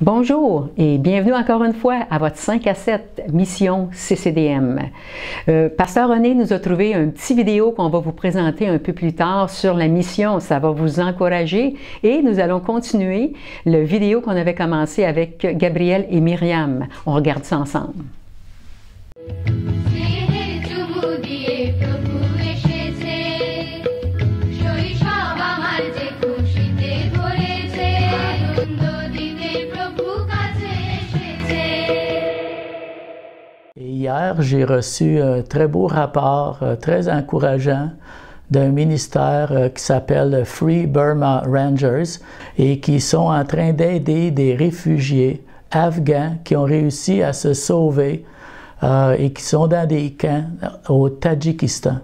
Bonjour et bienvenue encore une fois à votre 5 à 7 mission CCDM. Pasteur René nous a trouvé un petit vidéo qu'on va vous présenter un peu plus tard sur la mission. Ça va vous encourager et nous allons continuer le vidéo qu'on avait commencé avec Gabriel et Myriam. On regarde ça ensemble. Hier, j'ai reçu un très beau rapport, très encourageant, d'un ministère qui s'appelle Free Burma Rangers et qui sont en train d'aider des réfugiés afghans qui ont réussi à se sauver et qui sont dans des camps au Tadjikistan.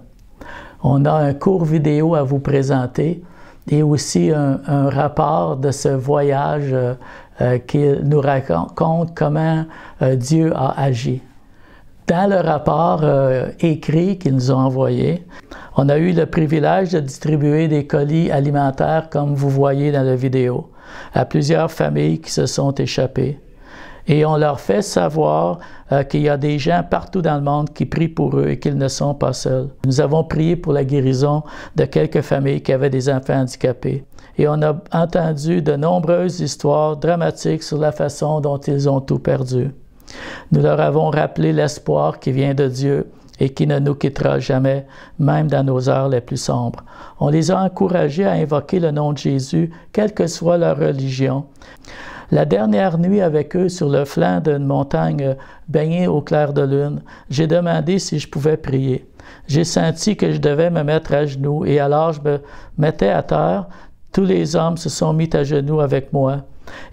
On a un court vidéo à vous présenter et aussi un rapport de ce voyage qui nous raconte comment Dieu a agi. Dans le rapport écrit qu'ils nous ont envoyé, on a eu le privilège de distribuer des colis alimentaires, comme vous voyez dans la vidéo, à plusieurs familles qui se sont échappées. Et on leur fait savoir qu'il y a des gens partout dans le monde qui prient pour eux et qu'ils ne sont pas seuls. Nous avons prié pour la guérison de quelques familles qui avaient des enfants handicapés. Et on a entendu de nombreuses histoires dramatiques sur la façon dont ils ont tout perdu. Nous leur avons rappelé l'espoir qui vient de Dieu et qui ne nous quittera jamais, même dans nos heures les plus sombres. On les a encouragés à invoquer le nom de Jésus, quelle que soit leur religion. La dernière nuit avec eux sur le flanc d'une montagne baignée au clair de lune, j'ai demandé si je pouvais prier. J'ai senti que je devais me mettre à genoux et alors je me mettais à terre. Tous les hommes se sont mis à genoux avec moi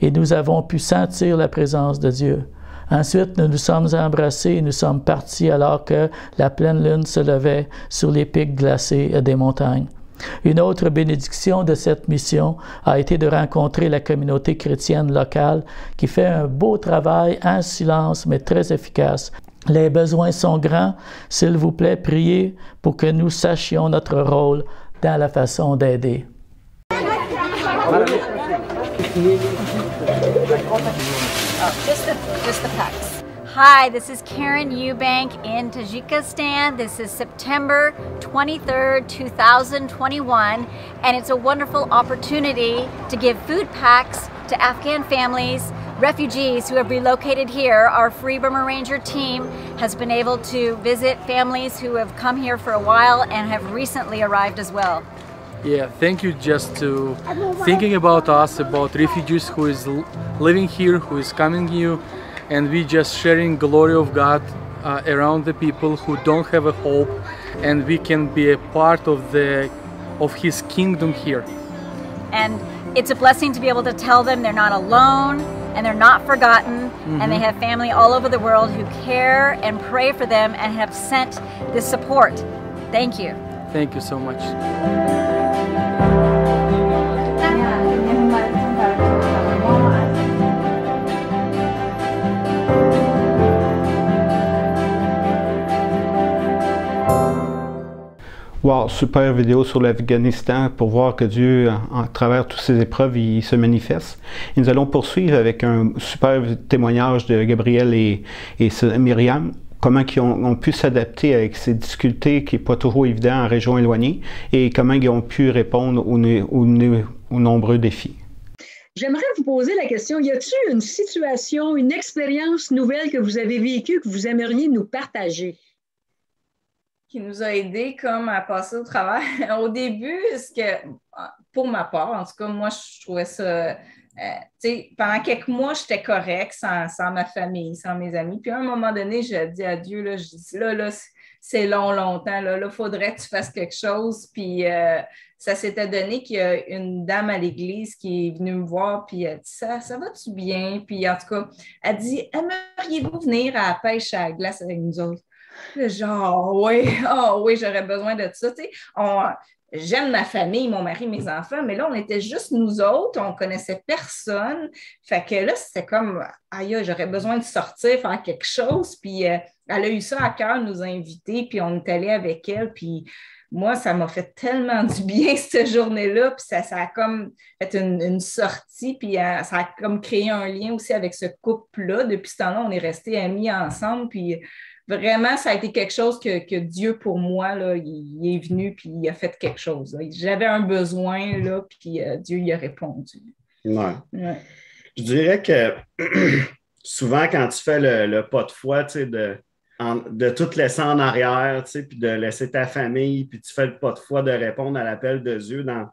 et nous avons pu sentir la présence de Dieu. Ensuite, nous nous sommes embrassés et nous sommes partis alors que la pleine lune se levait sur les pics glacés des montagnes. Une autre bénédiction de cette mission a été de rencontrer la communauté chrétienne locale qui fait un beau travail en silence mais très efficace. Les besoins sont grands. S'il vous plaît, priez pour que nous sachions notre rôle dans la façon d'aider. Just the packs. Hi, this is Karen Eubank in Tajikistan. This is September 23rd, 2021, and it's a wonderful opportunity to give food packs to Afghan families, refugees who have relocated here. Our Free Burma Ranger team has been able to visit families who have come here for a while and have recently arrived as well. Yeah, thank you just to thinking about us, about refugees who is living here, who is coming here, and we just sharing glory of God around the people who don't have a hope, and we can be a part of His kingdom here. And it's a blessing to be able to tell them they're not alone and they're not forgotten, and they have family all over the world who care and pray for them and have sent this support. Thank you. Thank you so much. Wow, super vidéo sur l'Afghanistan pour voir que Dieu, à travers toutes ces épreuves, il se manifeste. Et nous allons poursuivre avec un super témoignage de Gabriel et Myriam, comment ils ont pu s'adapter avec ces difficultés qui n'est pas toujours évident en région éloignée et comment ils ont pu répondre aux nombreux défis. J'aimerais vous poser la question, y a-t-il une situation, une expérience nouvelle que vous avez vécue que vous aimeriez nous partager? Qui nous a aidés comme à passer au travers. Au début, pour ma part, en tout cas, moi, je trouvais ça... pendant quelques mois, j'étais correcte sans ma famille, sans mes amis. Puis à un moment donné, j'ai dit à Dieu, là, je dis, là, c'est longtemps, là, faudrait que tu fasses quelque chose. Puis ça s'était donné qu'il y a une dame à l'église qui est venue me voir, puis elle dit, ça va-tu bien? Puis en tout cas, elle dit, aimeriez-vous venir à la pêche à la glace avec nous autres? Genre, oui, j'aurais besoin de ça. J'aime ma famille, mon mari, mes enfants, mais là, on était juste nous autres, on ne connaissait personne. Fait que là, c'était comme, aïe, j'aurais besoin de sortir, faire quelque chose. Puis elle a eu ça à cœur, nous inviter, puis on est allé avec elle. Puis moi, ça m'a fait tellement du bien cette journée-là, puis ça a comme fait une sortie, puis ça a comme créé un lien aussi avec ce couple-là. Depuis ce temps-là, on est restés amis ensemble, puis vraiment, ça a été quelque chose que Dieu, pour moi, là, il est venu, puis il a fait quelque chose. Là. J'avais un besoin, là, puis Dieu y a répondu. Ouais. Ouais. Je dirais que souvent, quand tu fais le pas de foi, tu sais, de tout laisser en arrière, tu sais, puis de laisser ta famille, puis tu fais le pas de foi de répondre à l'appel de Dieu dans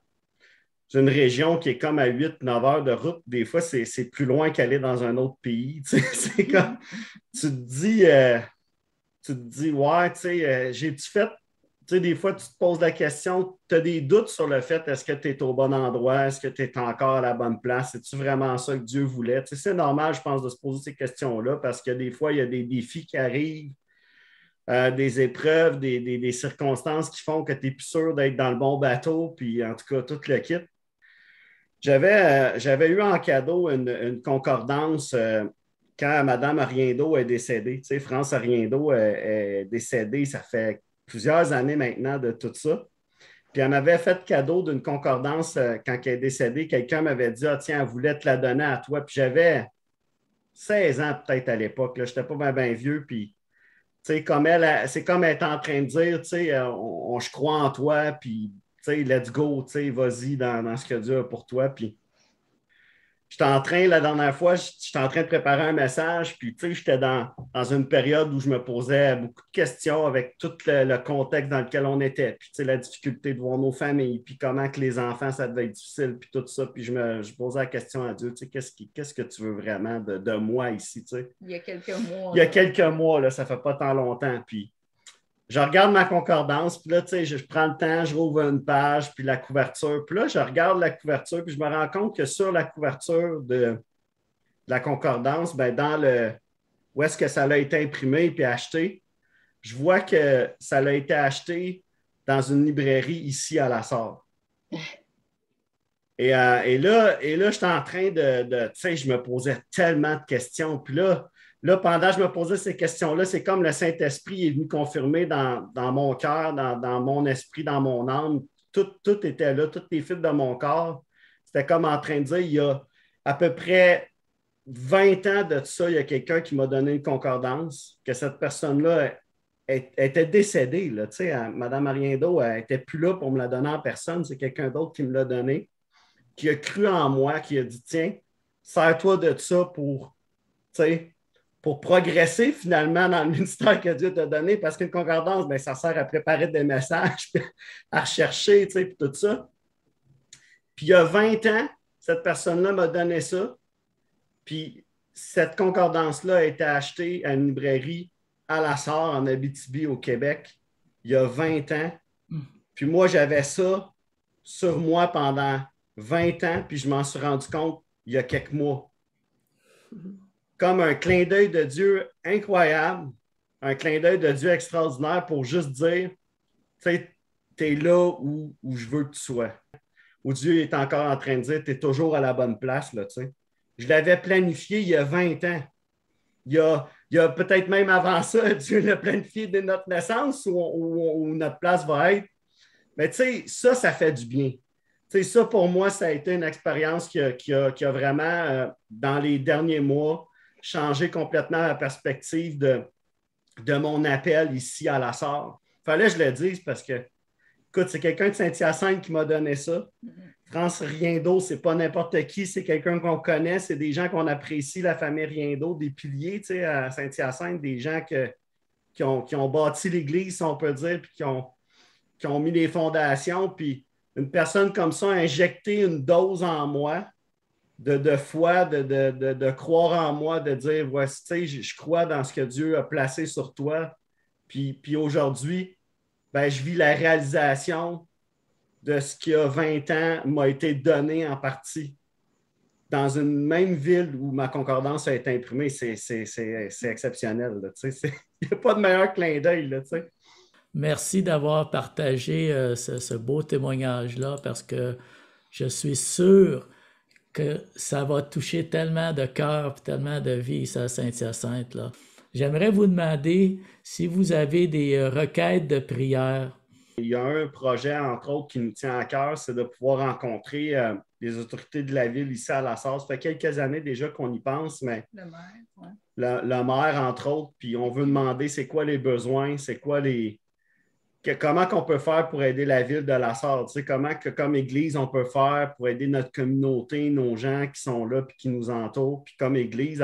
une région qui est comme à 8-9 heures de route. Des fois, c'est plus loin qu'aller dans un autre pays. Tu sais, c'est comme, tu te dis, ouais, tu sais, j'ai-tu fait. Tu sais, des fois, tu te poses la question, tu as des doutes sur le fait, est-ce que tu es au bon endroit, est-ce que tu es encore à la bonne place, c'est-tu vraiment ça que Dieu voulait? Tu sais, c'est normal, je pense, de se poser ces questions-là parce que des fois, il y a des défis qui arrivent, des épreuves, des circonstances qui font que tu n'es plus sûr d'être dans le bon bateau, puis en tout cas, tout le kit. J'avais eu en cadeau une concordance quand Mme Arriendo est décédée. Tu sais, France Arriendo est décédée, ça fait plusieurs années maintenant de tout ça. Puis elle m'avait fait cadeau d'une concordance quand elle est décédée. Quelqu'un m'avait dit, ah tiens, elle voulait te la donner à toi. Puis j'avais 16 ans peut-être à l'époque. Je n'étais pas bien vieux. Puis, tu sais, c'est comme elle est en train de dire, tu sais, je crois en toi. Puis, tu sais, let's go, tu sais, vas-y dans ce que Dieu a pour toi. Puis, j'étais en train, la dernière fois, j'étais en train de préparer un message, puis tu sais, j'étais dans une période où je me posais beaucoup de questions avec tout le contexte dans lequel on était, puis tu sais, la difficulté de voir nos familles, puis comment que les enfants, ça devait être difficile, puis tout ça, puis je posais la question à Dieu, tu sais, qu'est-ce que tu veux vraiment de moi ici, tu sais? Il y a quelques mois. Il y a quelques mois, là, ça fait pas tant longtemps, puis je regarde ma concordance, puis là, tu sais, je prends le temps, je rouvre une page, puis la couverture. Puis là, je regarde la couverture, puis je me rends compte que sur la couverture de la concordance, ben, où est-ce que ça a été imprimé puis acheté, je vois que ça a été acheté dans une librairie ici à La Sarre. Et là, j'étais en train tu sais, je me posais tellement de questions. Puis là, pendant que je me posais ces questions-là, c'est comme le Saint-Esprit est venu confirmer dans mon cœur, dans mon esprit, dans mon âme. Tout était là, toutes les fibres de mon corps. C'était comme en train de dire, il y a à peu près 20 ans de ça, il y a quelqu'un qui m'a donné une concordance, que cette personne-là était décédée. Là, tu sais, Mme Arriendo, elle n'était plus là pour me la donner en personne. C'est quelqu'un d'autre qui me l'a donné, qui a cru en moi, qui a dit, tiens, sers-toi de ça pour, tu sais, pour progresser finalement dans le ministère que Dieu t'a donné, parce qu'une concordance, bien, ça sert à préparer des messages, à rechercher, tu sais, puis tout ça. Puis il y a 20 ans, cette personne-là m'a donné ça, puis cette concordance-là a été achetée à une librairie à La Sarre, en Abitibi, au Québec, il y a 20 ans. Puis moi, j'avais ça sur moi pendant 20 ans, puis je m'en suis rendu compte il y a quelques mois. Comme un clin d'œil de Dieu incroyable, un clin d'œil de Dieu extraordinaire pour juste dire, tu sais, tu es là où je veux que tu sois. Où Dieu est encore en train de dire, tu es toujours à la bonne place, là, tu sais. Je l'avais planifié il y a 20 ans. Il y a peut-être même avant ça, Dieu l'a planifié dès notre naissance où notre place va être. Mais tu sais, ça fait du bien. Tu sais, ça, pour moi, ça a été une expérience qui a vraiment, dans les derniers mois, changé complètement la perspective de mon appel ici à La Sarre. Fallait que je le dise parce que, écoute, c'est quelqu'un de Saint-Hyacinthe qui m'a donné ça. France Riendo, c'est pas n'importe qui, c'est quelqu'un qu'on connaît, c'est des gens qu'on apprécie, la famille Riendo, des piliers, tu sais, à Saint-Hyacinthe, des gens qui ont bâti l'Église, si on peut dire, puis qui ont mis les fondations, puis une personne comme ça a injecté une dose en moi de foi, de croire en moi, de dire, voici, tu sais, je crois dans ce que Dieu a placé sur toi, puis aujourd'hui, ben, je vis la réalisation de ce qui a 20 ans m'a été donné en partie. Dans une même ville où ma concordance a été imprimée, c'est exceptionnel. Il n'y a pas de meilleur clin d'œil. Là, merci d'avoir partagé ce beau témoignage-là parce que je suis sûr que ça va toucher tellement de cœur et tellement de vie ici à Saint-Hyacinthe. J'aimerais vous demander si vous avez des requêtes de prière. Il y a un projet, entre autres, qui nous tient à cœur, c'est de pouvoir rencontrer les autorités de la ville ici à La Sarre. Ça fait quelques années déjà qu'on y pense, mais Le maire, ouais. le maire, entre autres, puis on veut demander c'est quoi les besoins, c'est quoi comment qu'on peut faire pour aider la ville de La Sarre, tu sais, comment que comme Église, on peut faire pour aider notre communauté, nos gens qui sont là puis qui nous entourent, puis comme Église,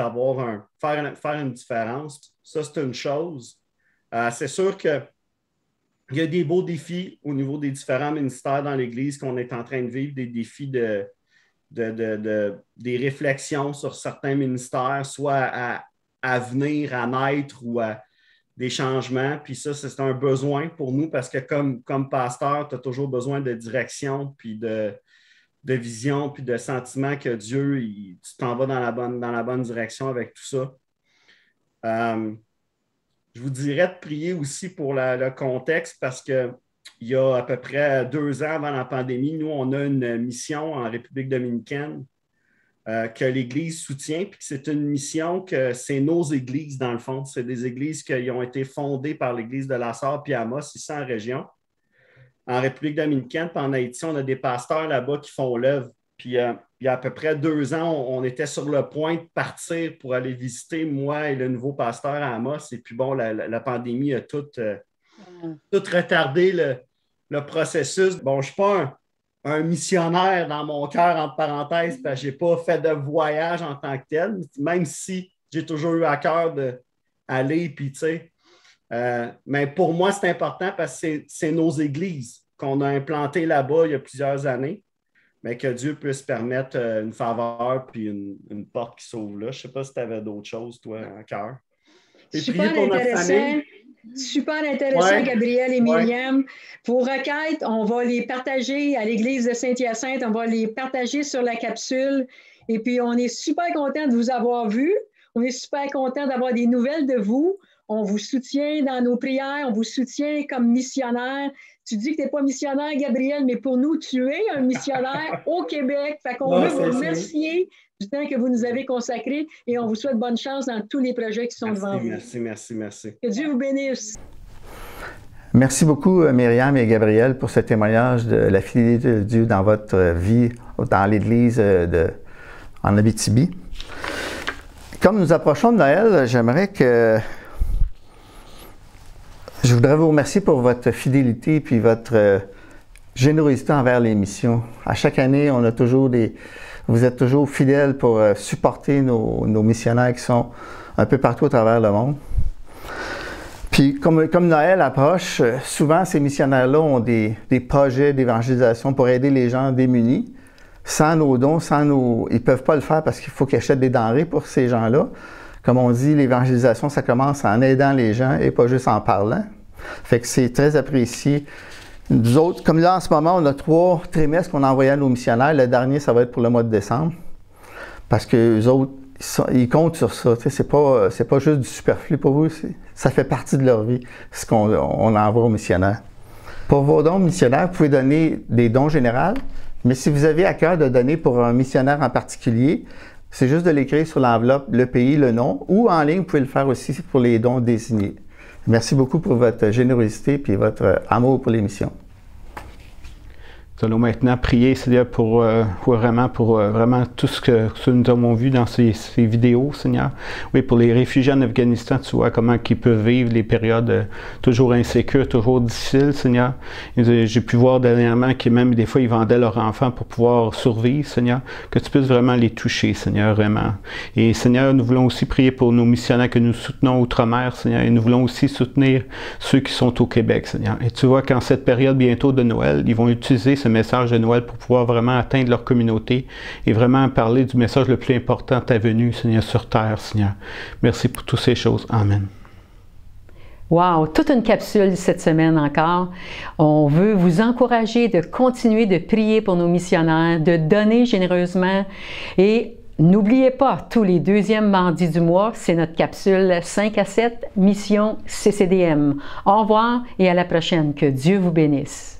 faire une différence. Ça, c'est une chose. C'est sûr qu'il y a des beaux défis au niveau des différents ministères dans l'Église qu'on est en train de vivre, des défis des réflexions sur certains ministères, soit à venir, à naître ou à des changements. Puis ça, c'est un besoin pour nous parce que comme pasteur, tu as toujours besoin de direction, puis de vision, puis de sentiment que Dieu, tu t'en vas dans la bonne direction avec tout ça. Je vous dirais de prier aussi pour le contexte parce qu'il y a à peu près 2 ans avant la pandémie, nous, on a une mission en République dominicaine que l'Église soutient, puis que c'est une mission que c'est nos églises, dans le fond. C'est des églises qui ont été fondées par l'Église de La Sarre puis Amos, ici en région. En République dominicaine, puis en Haïti, on a des pasteurs là-bas qui font l'œuvre. Puis il y a à peu près 2 ans, on était sur le point de partir pour aller visiter, moi et le nouveau pasteur à Amos. Et puis bon, la pandémie a tout retardé le processus. Bon, je ne suis pas un missionnaire dans mon cœur, entre parenthèses, parce que je n'ai pas fait de voyage en tant que tel, même si j'ai toujours eu à cœur d'aller, puis tu sais. Mais pour moi, c'est important parce que c'est nos églises qu'on a implantées là-bas il y a plusieurs années, mais que Dieu puisse permettre une faveur puis une porte qui s'ouvre là. Je ne sais pas si tu avais d'autres choses, toi, en cœur. Super intéressant. Super intéressant, ouais. Gabriel et Myriam. Ouais. Vos requêtes, on va les partager à l'Église de Saint-Hyacinthe, on va les partager sur la capsule. Et puis, on est super content de vous avoir vu. On est super content d'avoir des nouvelles de vous. On vous soutient dans nos prières, on vous soutient comme missionnaire. Tu dis que tu n'es pas missionnaire, Gabriel, mais pour nous, tu es un missionnaire au Québec. Fait qu'on veut vous remercier du temps que vous nous avez consacré et on vous souhaite bonne chance dans tous les projets qui sont devant vous. Merci. Que Dieu vous bénisse. Merci beaucoup, Myriam et Gabriel, pour ce témoignage de la fidélité de Dieu dans votre vie, dans l'Église en Abitibi. Comme nous approchons de Noël, je voudrais vous remercier pour votre fidélité et puis votre générosité envers les missions. À chaque année, vous êtes toujours fidèles pour supporter nos missionnaires qui sont un peu partout à travers le monde. Puis, comme Noël approche, souvent ces missionnaires-là ont des projets d'évangélisation pour aider les gens démunis. Sans nos dons, ils ne peuvent pas le faire parce qu'il faut qu'ils achètent des denrées pour ces gens-là. Comme on dit, l'évangélisation, ça commence en aidant les gens et pas juste en parlant. Fait que c'est très apprécié. Nous autres, comme là, en ce moment, on a 3 trimestres qu'on a envoyés à nos missionnaires. Le dernier, ça va être pour le mois de décembre. Parce que les autres, ils comptent sur ça. C'est pas juste du superflu pour eux. Ça fait partie de leur vie, ce qu'on envoie aux missionnaires. Pour vos dons missionnaires, vous pouvez donner des dons généraux. Mais si vous avez à cœur de donner pour un missionnaire en particulier, c'est juste de l'écrire sur l'enveloppe, le pays, le nom, ou en ligne, vous pouvez le faire aussi pour les dons désignés. Merci beaucoup pour votre générosité et votre amour pour les missions. Nous allons maintenant prier, Seigneur, pour vraiment tout ce que nous avons vu dans ces vidéos, Seigneur. Oui, pour les réfugiés en Afghanistan, tu vois comment ils peuvent vivre les périodes toujours insécures, toujours difficiles, Seigneur. J'ai pu voir dernièrement que même des fois, ils vendaient leurs enfants pour pouvoir survivre, Seigneur. Que tu puisses vraiment les toucher, Seigneur, vraiment. Et Seigneur, nous voulons aussi prier pour nos missionnaires que nous soutenons outre-mer, Seigneur. Et nous voulons aussi soutenir ceux qui sont au Québec, Seigneur. Et tu vois qu'en cette période bientôt de Noël, ils vont utiliser ce message de Noël pour pouvoir vraiment atteindre leur communauté et vraiment parler du message le plus important, ta venue, Seigneur, sur terre, Seigneur. Merci pour toutes ces choses. Amen. Wow! Toute une capsule cette semaine encore. On veut vous encourager de continuer de prier pour nos missionnaires, de donner généreusement et n'oubliez pas, tous les 2e mardis du mois, c'est notre capsule 5 à 7, Mission CCDM. Au revoir et à la prochaine. Que Dieu vous bénisse.